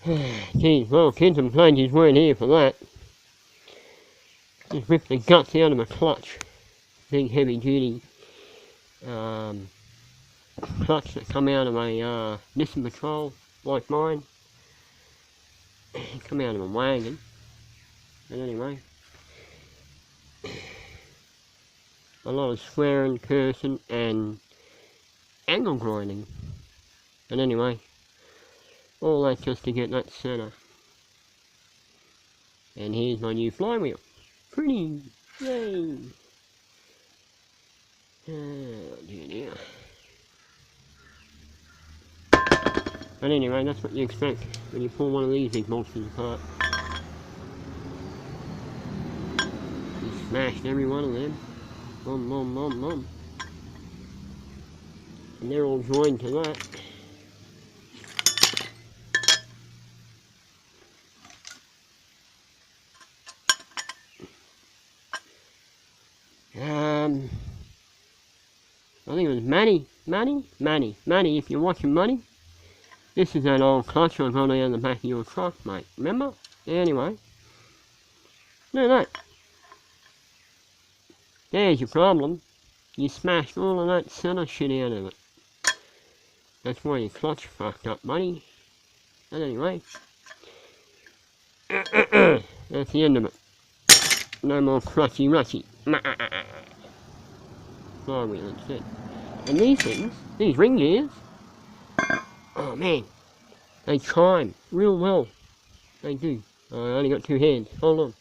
Geez, well, kids and plunges weren't here for that. Just ripped the guts out of my clutch. Big heavy duty clutch that come out of a Nissan Patrol like mine. Come out of a wagon. But anyway, a lot of swearing, cursing and angle grinding. But anyway, all that just to get that centre. And here's my new flywheel. Pretty! Yay! Oh dear. But anyway, that's what you expect when you pull one of these big monsters apart. You smashed every one of them. Mum. And they're all joined to that. I think it was Manny, if you're watching Money. This is that old clutch I got out of the back of your truck, mate. Remember? Anyway. Look at that. There's your problem. You smashed all of that center shit out of it. That's why your clutch fucked up, buddy. But anyway. That's the end of it. No more crutchy-rushy. Flywheel instead. And these things, these ring gears, oh man, they chime real well. They do. I only got two hands. Hold on.